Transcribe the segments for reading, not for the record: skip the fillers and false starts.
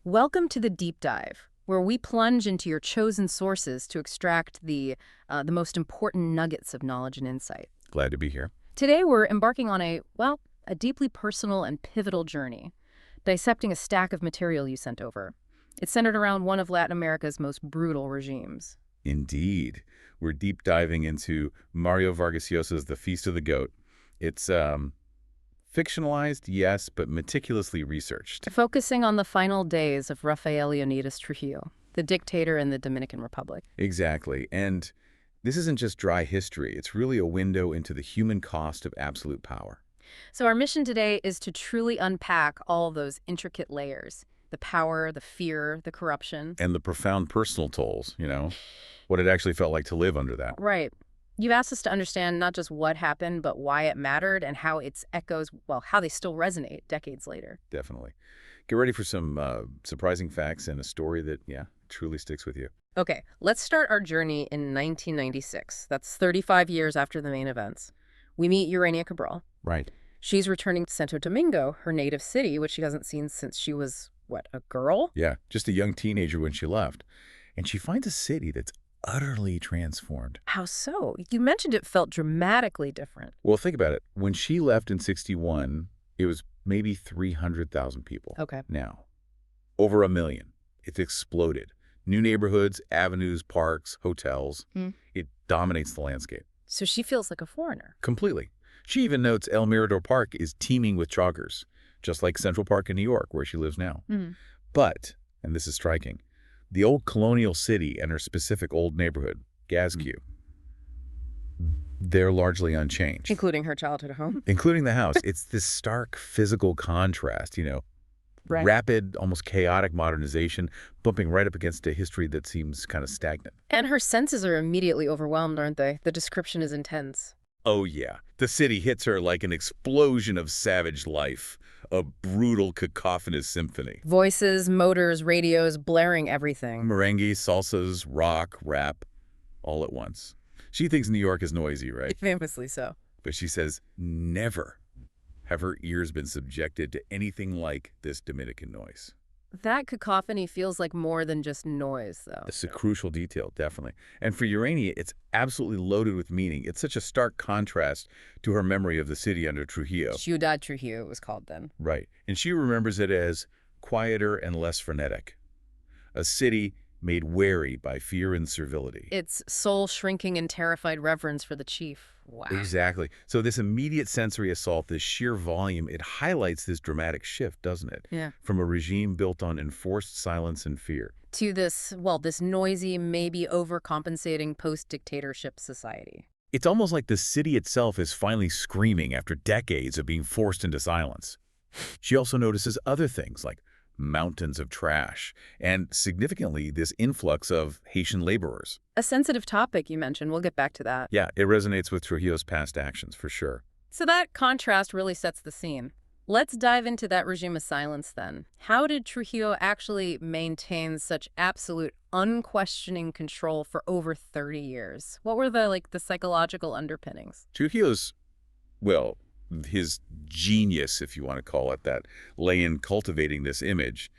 Welcome to the Deep Dive, where we plunge into your chosen sources to extract the most important nuggets of knowledge and insight. Glad to be here. Today we're embarking on a deeply personal and pivotal journey, dissecting a stack of material you sent over. It's centered around one of Latin America's most brutal regimes. Indeed. We're deep diving into Mario Vargas Llosa's The Feast of the Goat. It's fictionalized, yes, but meticulously researched. Focusing on the final days of Rafael Trujillo, the dictator in the Dominican Republic. Exactly. And this isn't just dry history. It's really a window into the human cost of absolute power. So our mission today is to truly unpack all those intricate layers. The power, the fear, the corruption. And the profound personal tolls, what it actually felt like to live under that. Right. You've asked us to understand not just what happened, but why it mattered and how its echoes, how they still resonate decades later. Definitely. Get ready for some surprising facts and a story that, truly sticks with you. Okay, let's start our journey in 1996. That's 35 years after the main events. We meet Urania Cabral. Right. She's returning to Santo Domingo, her native city, which she hasn't seen since she was, a girl? Yeah, just a young teenager when she left. And she finds a city that's utterly transformed. How so? You mentioned it felt dramatically different. Well, think about it. When she left in 61, it was maybe 300,000 people. Okay. Now, over 1 million. It's exploded. New neighborhoods, avenues, parks, hotels. It dominates the landscape. So she feels like a foreigner. Completely. She even notes El Mirador Park is teeming with joggers, just like Central Park in New York, where she lives now. But, and this is striking, the old colonial city and her specific old neighborhood, Gascue, they're largely unchanged. Including her childhood home? Including the house. It's this stark physical contrast, Right. Rapid, almost chaotic modernization, bumping right up against a history that seems kind of stagnant. And her senses are immediately overwhelmed, aren't they? The description is intense. Oh, yeah. The city hits her like an explosion of savage life, a brutal, cacophonous symphony. Voices, motors, radios, blaring everything. Merengue, salsas, rock, rap, all at once. She thinks New York is noisy, right? Famously so. But she says never have her ears been subjected to anything like this Dominican noise. That cacophony feels like more than just noise, though. It's a crucial detail, definitely. And for Urania, it's absolutely loaded with meaning. It's such a stark contrast to her memory of the city under Trujillo. Ciudad Trujillo, it was called then. Right. And she remembers it as quieter and less frenetic. A city made wary by fear and servility. Its soul-shrinking and terrified reverence for the chief. Wow. Exactly. So this immediate sensory assault, this sheer volume, it highlights this dramatic shift, doesn't it? Yeah. From a regime built on enforced silence and fear. To this noisy, maybe overcompensating post-dictatorship society. It's almost like the city itself is finally screaming after decades of being forced into silence. She also notices other things like mountains of trash and, significantly, this influx of Haitian laborers. A sensitive topic you mentioned. We'll get back to that. Yeah, it resonates with Trujillo's past actions, for sure. So that contrast really sets the scene. Let's dive into that regime of silence then. How did Trujillo actually maintain such absolute, unquestioning control for over 30 years? What were the psychological underpinnings? Trujillo's, his genius, if you want to call it that, lay in cultivating this image,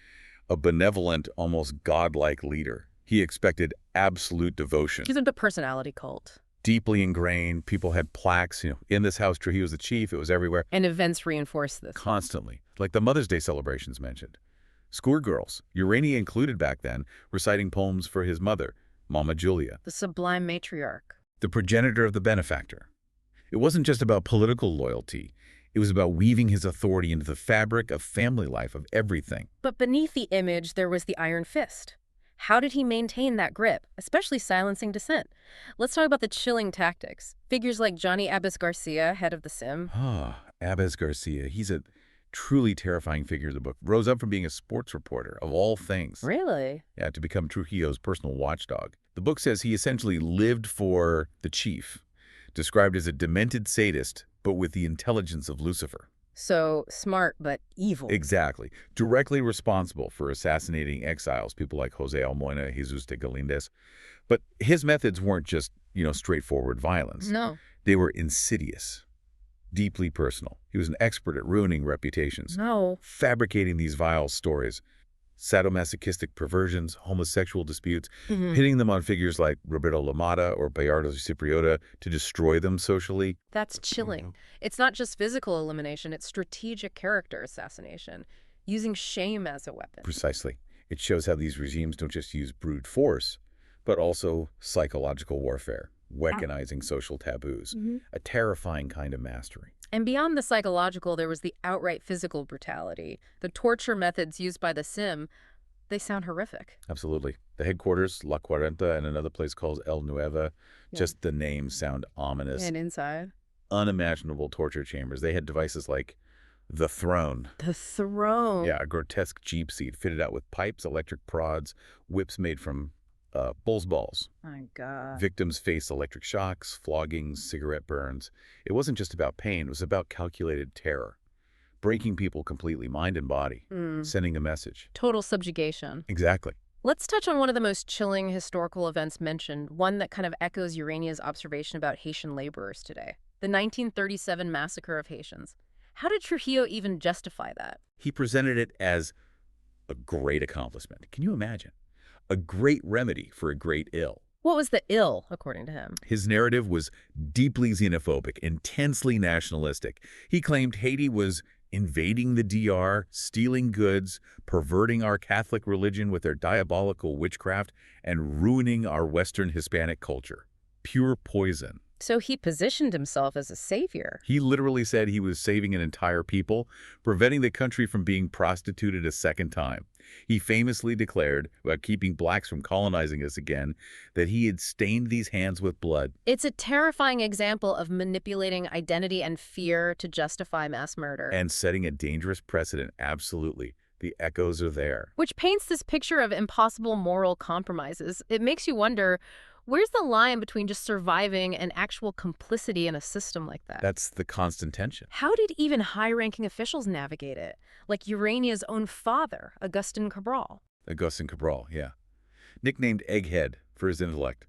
a benevolent, almost godlike leader. He expected absolute devotion. He's a personality cult. Deeply ingrained. People had plaques, in this house, Trujillo's the chief. It was everywhere. And events reinforced this. Constantly. Like the Mother's Day celebrations mentioned. Schoolgirls, Urania included back then, reciting poems for his mother, Mama Julia. The sublime matriarch. The progenitor of the benefactor. It wasn't just about political loyalty. It was about weaving his authority into the fabric of family life, of everything. But beneath the image, there was the iron fist. How did he maintain that grip, especially silencing dissent? Let's talk about the chilling tactics. Figures like Johnny Abbas Garcia, head of the SIM. Abbas Garcia. He's a truly terrifying figure in the book. Rose up from being a sports reporter, of all things. Really? Yeah, to become Trujillo's personal watchdog. The book says he essentially lived for the chief, described as a demented sadist, but with the intelligence of Lucifer. So smart, but evil. Exactly. Directly responsible for assassinating exiles, people like Jose Almoina, Jesus de Galindez. But his methods weren't just, straightforward violence. No. They were insidious, deeply personal. He was an expert at ruining reputations. No. Fabricating these vile stories, sadomasochistic perversions, homosexual disputes, Hmm. pitting them on figures like Roberto Lamada or Bayardo Cipriota to destroy them socially. That's chilling. It's not just physical elimination, it's strategic character assassination, using shame as a weapon. Precisely. It shows how these regimes don't just use brute force, but also psychological warfare, weaponizing social taboos, a terrifying kind of mastery. And beyond the psychological, there was the outright physical brutality. The torture methods used by the Sim, they sound horrific. Absolutely. The headquarters, La Cuarenta, and another place called El Nueva, Yeah. just the names sound ominous. And inside? Unimaginable torture chambers. They had devices like the throne. The throne. Yeah, a grotesque jeep seat fitted out with pipes, electric prods, whips made from bull's balls. My God. Victims faced electric shocks, floggings, cigarette burns. It wasn't just about pain, it was about calculated terror. Breaking people completely, mind and body, sending a message. Total subjugation. Exactly. Let's touch on one of the most chilling historical events mentioned, one that kind of echoes Urania's observation about Haitian laborers today. The 1937 massacre of Haitians. How did Trujillo even justify that? He presented it as a great accomplishment. Can you imagine? A great remedy for a great ill. What was the ill, according to him? His narrative was deeply xenophobic, intensely nationalistic. He claimed Haiti was invading the DR, stealing goods, perverting our Catholic religion with their diabolical witchcraft, and ruining our Western Hispanic culture. Pure poison. So he positioned himself as a savior. He literally said he was saving an entire people, preventing the country from being prostituted a second time. He famously declared, about keeping blacks from colonizing us again, that he had stained these hands with blood. It's a terrifying example of manipulating identity and fear to justify mass murder. And setting a dangerous precedent, absolutely. The echoes are there. Which paints this picture of impossible moral compromises. It makes you wonder, where's the line between just surviving and actual complicity in a system like that? That's the constant tension. How did even high-ranking officials navigate it? Like Urania's own father, Agustin Cabral. Agustin Cabral, yeah. Nicknamed Egghead for his intellect.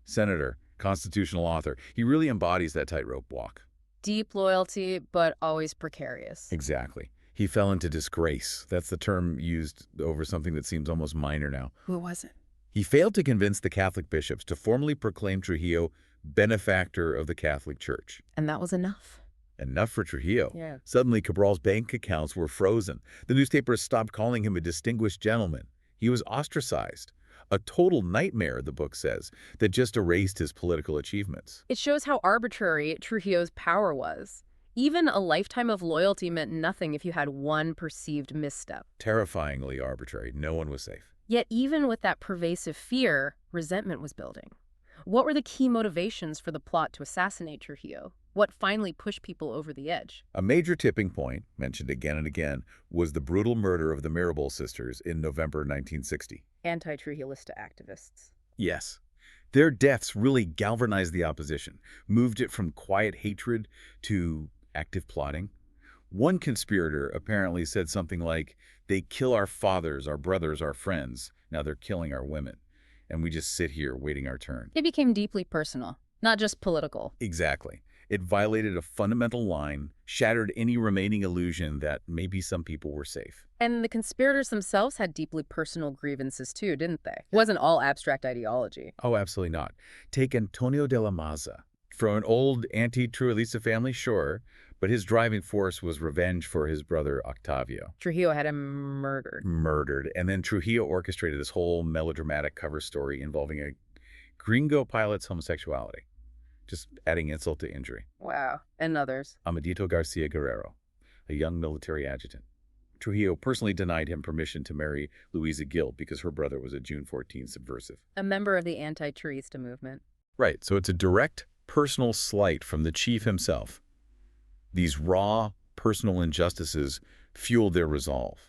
Senator, constitutional author. He really embodies that tightrope walk. Deep loyalty, but always precarious. Exactly. He fell into disgrace. That's the term used over something that seems almost minor now. Who was it? He failed to convince the Catholic bishops to formally proclaim Trujillo benefactor of the Catholic Church. And that was enough. Enough for Trujillo. Yeah. Suddenly, Cabral's bank accounts were frozen. The newspapers stopped calling him a distinguished gentleman. He was ostracized. A total nightmare, the book says, that just erased his political achievements. It shows how arbitrary Trujillo's power was. Even a lifetime of loyalty meant nothing if you had one perceived misstep. Terrifyingly arbitrary. No one was safe. Yet even with that pervasive fear, resentment was building. What were the key motivations for the plot to assassinate Trujillo? What finally pushed people over the edge? A major tipping point, mentioned again and again, was the brutal murder of the Mirabal sisters in November 1960. Anti-Trujillista activists. Yes. Their deaths really galvanized the opposition, moved it from quiet hatred to active plotting. One conspirator apparently said something like, "They kill our fathers, our brothers, our friends. Now they're killing our women. And we just sit here waiting our turn." It became deeply personal, not just political. Exactly. It violated a fundamental line, shattered any remaining illusion that maybe some people were safe. And the conspirators themselves had deeply personal grievances too, didn't they? It wasn't all abstract ideology. Oh, absolutely not. Take Antonio de la Maza. From an old anti-Trujillista family, sure, but his driving force was revenge for his brother Octavio. Trujillo had him murdered. And then Trujillo orchestrated this whole melodramatic cover story involving a gringo pilot's homosexuality. Just adding insult to injury. Wow. And others. Amadito Garcia Guerrero, a young military adjutant. Trujillo personally denied him permission to marry Luisa Gil because her brother was a June 14 subversive. A member of the anti-Trujillista movement. Right, so it's a direct personal slight from the chief himself. These raw, personal injustices fueled their resolve.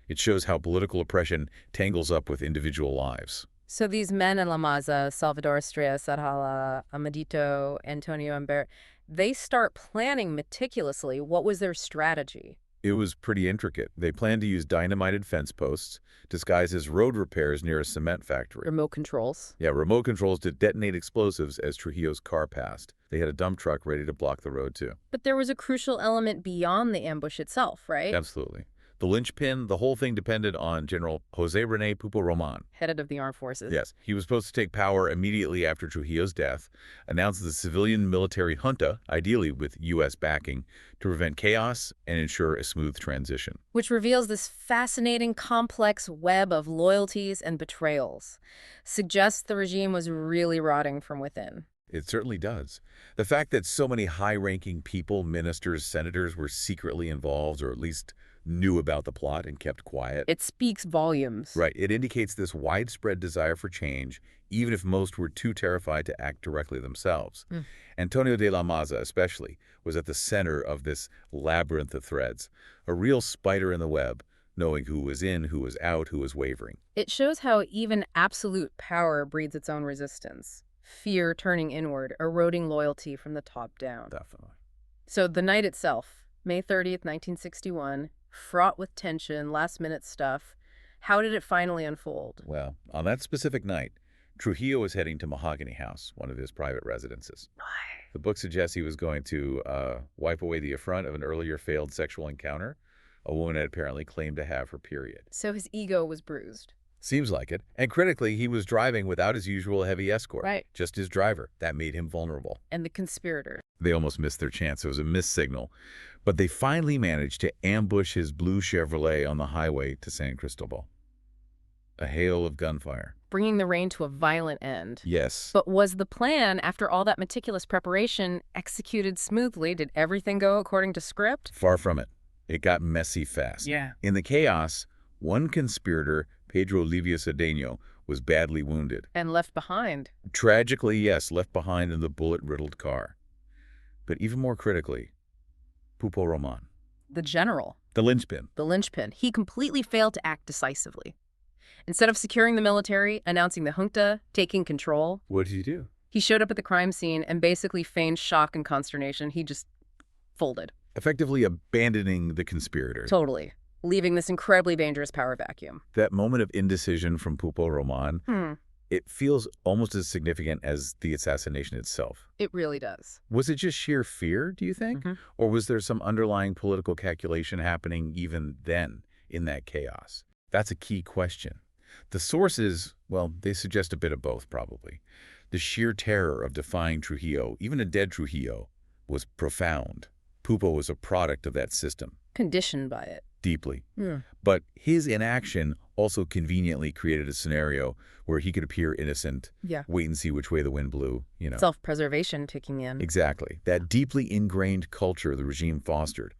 It shows how political oppression tangles up with individual lives. So these men in La Maza, Salvador Estrella Sarhala, Amadito, Antonio Amber, they start planning meticulously. What was their strategy? It was pretty intricate. They planned to use dynamited fence posts disguised as road repairs near a cement factory. Remote controls. Yeah, remote controls to detonate explosives as Trujillo's car passed. They had a dump truck ready to block the road, too. But there was a crucial element beyond the ambush itself, right? Absolutely. The linchpin, the whole thing depended on General José René Pupo Roman. Head of the armed forces. Yes, he was supposed to take power immediately after Trujillo's death, announce the civilian military junta, ideally with U.S. backing, to prevent chaos and ensure a smooth transition. Which reveals this fascinating, complex web of loyalties and betrayals. Suggests the regime was really rotting from within. It certainly does. The fact that so many high-ranking people, ministers, senators, were secretly involved or at least knew about the plot and kept quiet. It speaks volumes. Right. It indicates this widespread desire for change, even if most were too terrified to act directly themselves. Antonio de la Maza, especially, was at the center of this labyrinth of threads, a real spider in the web, knowing who was in, who was out, who was wavering. It shows how even absolute power breeds its own resistance. Fear turning inward, eroding loyalty from the top down. Definitely. So the night itself, May 30th, 1961, fraught with tension, last-minute stuff. How did it finally unfold? Well, on that specific night, Trujillo was heading to Mahogany House, one of his private residences. The book suggests he was going to wipe away the affront of an earlier failed sexual encounter. A woman had apparently claimed to have her period. So his ego was bruised. Seems like it. And critically, he was driving without his usual heavy escort. Right. Just his driver. That made him vulnerable. And the conspirators. They almost missed their chance. It was a missed signal. But they finally managed to ambush his blue Chevrolet on the highway to San Cristobal. A hail of gunfire. Bringing the rain to a violent end. Yes. But was the plan, after all that meticulous preparation, executed smoothly? Did everything go according to script? Far from it. It got messy fast. Yeah. In the chaos, one conspirator, Pedro Livia Cedeno, was badly wounded. And left behind. Tragically, yes, left behind in the bullet-riddled car. But even more critically, Pupo Roman. The general. The linchpin. The linchpin. He completely failed to act decisively. Instead of securing the military, announcing the junta, taking control, What did he do? he showed up at the crime scene and basically feigned shock and consternation. He just folded. Effectively abandoning the conspirators. Totally. Leaving this incredibly dangerous power vacuum. That moment of indecision from Pupo Roman, it feels almost as significant as the assassination itself. It really does. Was it just sheer fear, do you think? Or was there some underlying political calculation happening even then in that chaos? That's a key question. The sources, well, they suggest a bit of both, probably. The sheer terror of defying Trujillo, even a dead Trujillo, was profound. Pupo was a product of that system. Conditioned by it. Deeply. But his inaction also conveniently created a scenario where he could appear innocent, wait and see which way the wind blew, you know. Self-preservation kicking in. Exactly. That deeply ingrained culture the regime fostered,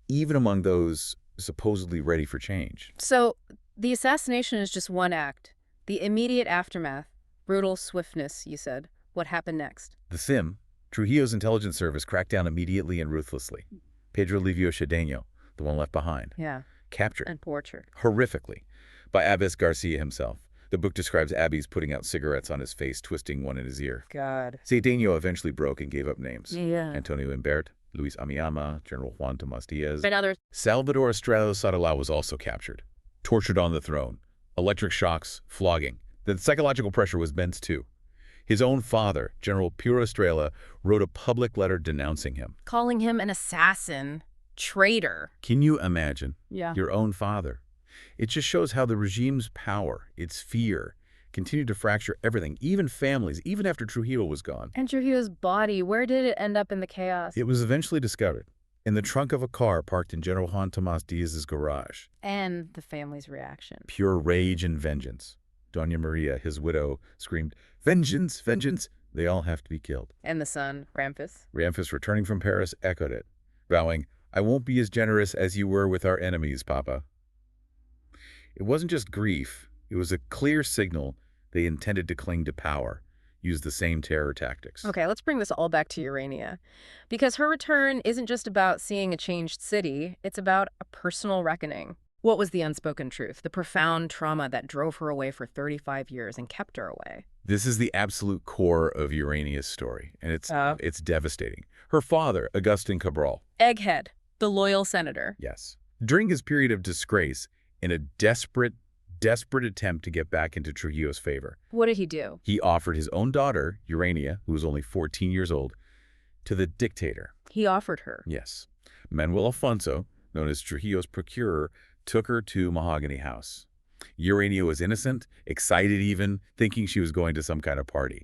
even among those supposedly ready for change. So the assassination is just one act. The immediate aftermath, brutal swiftness, you said. What happened next? The FIM, Trujillo's intelligence service, cracked down immediately and ruthlessly. Pedro Livio Cedeno, the one left behind, captured. And tortured. Horrifically. By Abbas Garcia himself. The book describes Abby's putting out cigarettes on his face, twisting one in his ear. God. Cedeno eventually broke and gave up names. Yeah. Antonio Imbert, Luis Amiyama, General Juan Tomas Diaz. And others. Salvador Estrada Sadalao was also captured. Tortured on the throne. Electric shocks, flogging. The psychological pressure was immense too. His own father, General Puro Estrella, wrote a public letter denouncing him. Calling him an assassin. Traitor. Can you imagine? Yeah. Your own father. It just shows how the regime's power, its fear, continued to fracture everything, even families, even after Trujillo was gone. And Trujillo's body, where did it end up in the chaos? It was eventually discovered in the trunk of a car parked in General Juan Tomas Diaz's garage. And the family's reaction. Pure rage and vengeance. Doña Maria, his widow, screamed, "Vengeance, vengeance! They all have to be killed." And the son, Ramphis. Ramphis, returning from Paris, echoed it, vowing, "I won't be as generous as you were with our enemies, Papa." It wasn't just grief. It was a clear signal they intended to cling to power, use the same terror tactics. Okay, let's bring this all back to Urania. Because her return isn't just about seeing a changed city, it's about a personal reckoning. What was the unspoken truth, the profound trauma that drove her away for 35 years and kept her away? This is the absolute core of Urania's story, and it's devastating. Her father, Agustin Cabral. Egghead, the loyal senator. Yes. During his period of disgrace, in a desperate attempt to get back into Trujillo's favor. What did he do? He offered his own daughter, Urania, who was only 14 years old, to the dictator. He offered her. Yes. Manuel Alfonso, known as Trujillo's procurer, took her to Mahogany House. Urania was innocent, excited even, thinking she was going to some kind of party.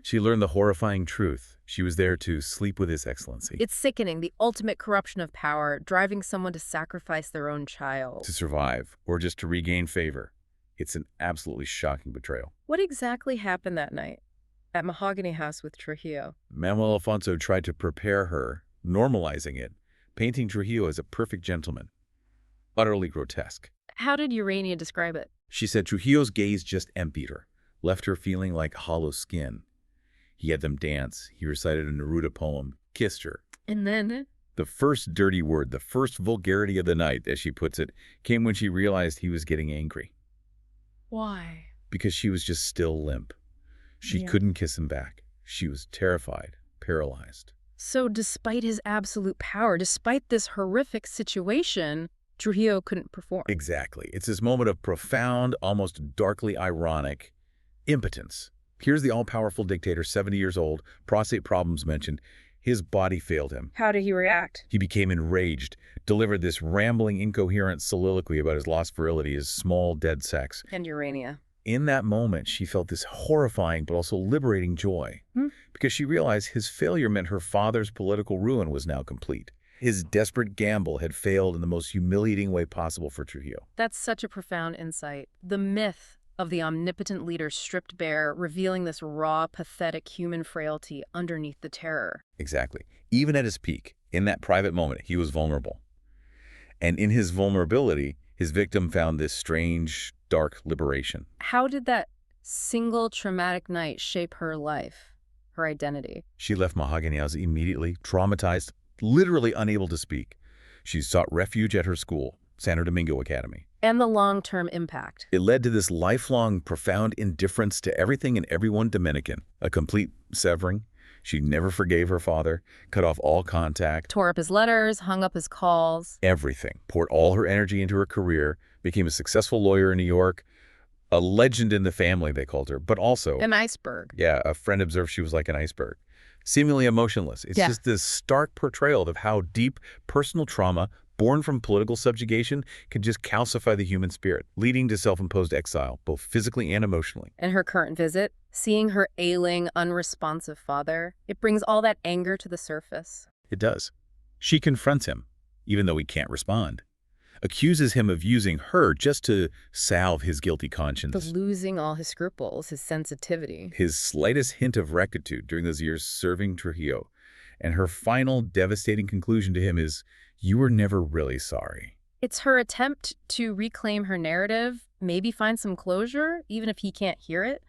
She learned the horrifying truth. She was there to sleep with His Excellency. It's sickening, the ultimate corruption of power, driving someone to sacrifice their own child. To survive, or just to regain favor. It's an absolutely shocking betrayal. What exactly happened that night at Mahogany House with Trujillo? Manuel Alfonso tried to prepare her, normalizing it, painting Trujillo as a perfect gentleman. Utterly grotesque. How did Urania describe it? She said Trujillo's gaze just emptied her, left her feeling like hollow skin. He had them dance. He recited a Neruda poem, kissed her. And then? The first dirty word, the first vulgarity of the night, as she puts it, came when she realized he was getting angry. Why? Because she was just still limp. She couldn't kiss him back. She was terrified, paralyzed. So despite his absolute power, despite this horrific situation, Trujillo couldn't perform. Exactly. It's this moment of profound, almost darkly ironic impotence. Here's the all-powerful dictator, 70 years old, prostate problems mentioned. His body failed him. How did he react? He became enraged, delivered this rambling, incoherent soliloquy about his lost virility, his small, dead sex. And Urania. In that moment, she felt this horrifying but also liberating joy, because she realized his failure meant her father's political ruin was now complete. His desperate gamble had failed in the most humiliating way possible for Trujillo. That's such a profound insight. The myth of the omnipotent leader stripped bare, revealing this raw, pathetic human frailty underneath the terror. Exactly. Even at his peak, in that private moment, he was vulnerable. And in his vulnerability, his victim found this strange, dark liberation. How did that single traumatic night shape her life, her identity? She left Mahogany House immediately, traumatized, literally unable to speak. She sought refuge at her school, Santo Domingo Academy. And the long-term impact. It led to this lifelong, profound indifference to everything and everyone Dominican, a complete severing. She never forgave her father, cut off all contact. Tore up his letters, hung up his calls. Everything. Poured all her energy into her career, became a successful lawyer in New York, a legend in the family, they called her, but also... An iceberg. Yeah, a friend observed she was like an iceberg. Seemingly emotionless. It's just this stark portrayal of how deep personal trauma, born from political subjugation, can just calcify the human spirit, leading to self-imposed exile, both physically and emotionally. And her current visit, seeing her ailing, unresponsive father, it brings all that anger to the surface. It does. She confronts him, even though he can't respond. Accuses him of using her just to salve his guilty conscience. But losing all his scruples, his sensitivity. His slightest hint of rectitude during those years serving Trujillo. And her final devastating conclusion to him is, you were never really sorry. It's her attempt to reclaim her narrative, maybe find some closure, even if he can't hear it,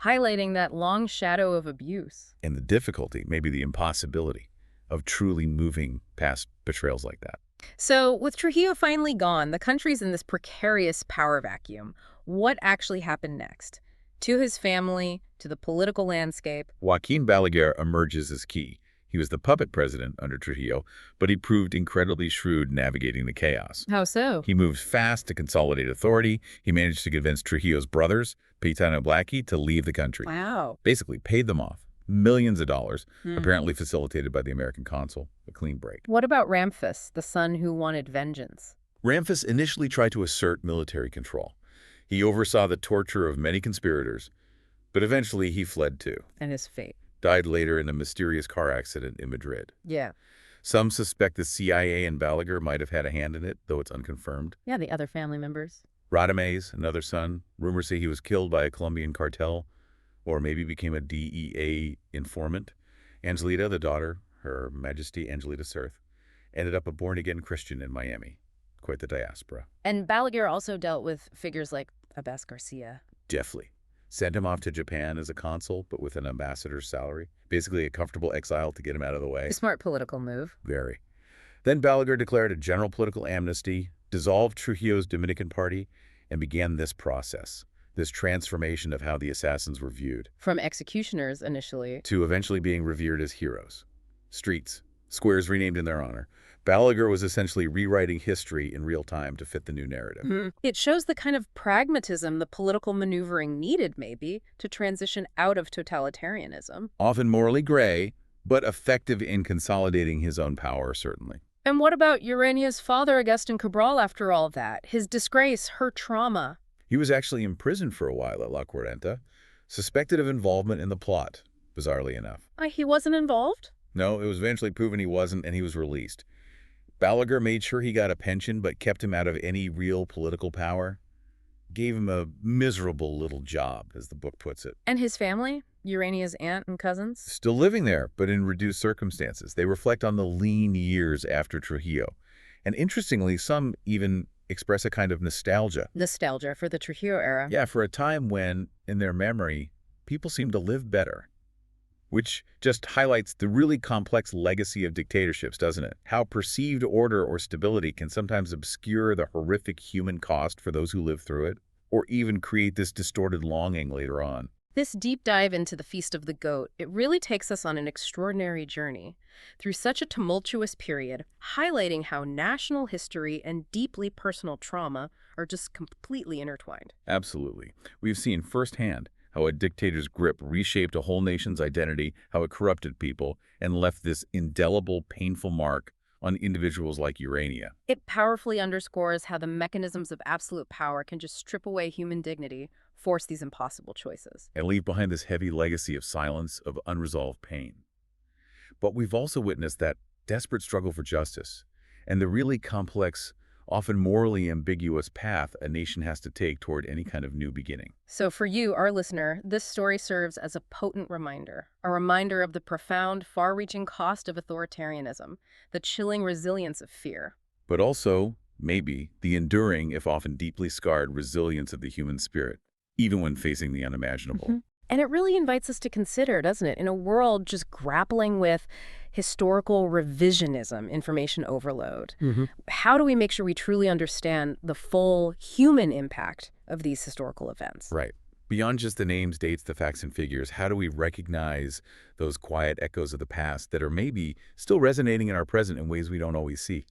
highlighting that long shadow of abuse. And the difficulty, maybe the impossibility, of truly moving past betrayals like that. So, with Trujillo finally gone, the country's in this precarious power vacuum. What actually happened next? To his family, to the political landscape. Joaquin Balaguer emerges as key. He was the puppet president under Trujillo, but he proved incredibly shrewd navigating the chaos. How so? He moved fast to consolidate authority. He managed to convince Trujillo's brothers, Petain and Blackie, to leave the country. Wow. Basically paid them off. Millions of dollars, apparently facilitated by the American consul. A clean break. What about Ramphis, the son who wanted vengeance? Ramphis initially tried to assert military control. He oversaw the torture of many conspirators, but eventually he fled too. And his fate. Died later in a mysterious car accident in Madrid. Yeah. Some suspect the CIA and Balaguer might have had a hand in it, though it's unconfirmed. Yeah, the other family members. Radames, another son, rumors say he was killed by a Colombian cartel, or maybe became a DEA informant. Angelita, the daughter, Her Majesty Angelita Sirth, ended up a born-again Christian in Miami. Quite the diaspora. And Balaguer also dealt with figures like Abbas Garcia. Definitely. Sent him off to Japan as a consul, but with an ambassador's salary. Basically a comfortable exile to get him out of the way. A smart political move. Very. Then Balaguer declared a general political amnesty, dissolved Trujillo's Dominican Party, and began this process. This transformation of how the assassins were viewed. From executioners initially. To eventually being revered as heroes. Streets, squares renamed in their honor. Balaguer was essentially rewriting history in real time to fit the new narrative. It shows the kind of pragmatism the political maneuvering needed, maybe, to transition out of totalitarianism. Often morally gray, but effective in consolidating his own power, certainly. And what about Urania's father, Agustin Cabral, after all that? His disgrace, her trauma. He was actually imprisoned for a while at La Cuarenta, suspected of involvement in the plot, bizarrely enough. He wasn't involved? No, it was eventually proven he wasn't, and he was released. Balaguer made sure he got a pension, but kept him out of any real political power. Gave him a miserable little job, as the book puts it. And his family? Urania's aunt and cousins? Still living there, but in reduced circumstances. They reflect on the lean years after Trujillo. And interestingly, some even express a kind of nostalgia. Nostalgia for the Trujillo era. Yeah, for a time when, in their memory, people seemed to live better. Which just highlights the really complex legacy of dictatorships, doesn't it? How perceived order or stability can sometimes obscure the horrific human cost for those who live through it, or even create this distorted longing later on. This deep dive into the Feast of the Goat, it really takes us on an extraordinary journey through such a tumultuous period, highlighting how national history and deeply personal trauma are just completely intertwined. Absolutely. We've seen firsthand how a dictator's grip reshaped a whole nation's identity, how it corrupted people, and left this indelible, painful mark on individuals like Urania. It powerfully underscores how the mechanisms of absolute power can just strip away human dignity, force these impossible choices. And leave behind this heavy legacy of silence, of unresolved pain. But we've also witnessed that desperate struggle for justice and the really complex, often morally ambiguous path a nation has to take toward any kind of new beginning. So for you, our listener, this story serves as a potent reminder, a reminder of the profound, far-reaching cost of authoritarianism, the chilling resilience of fear. But also, maybe, the enduring, if often deeply scarred, resilience of the human spirit, even when facing the unimaginable. And it really invites us to consider, doesn't it, in a world just grappling with historical revisionism, information overload. How do we make sure we truly understand the full human impact of these historical events? Right. Beyond just the names, dates, the facts, and figures, how do we recognize those quiet echoes of the past that are maybe still resonating in our present in ways we don't always see?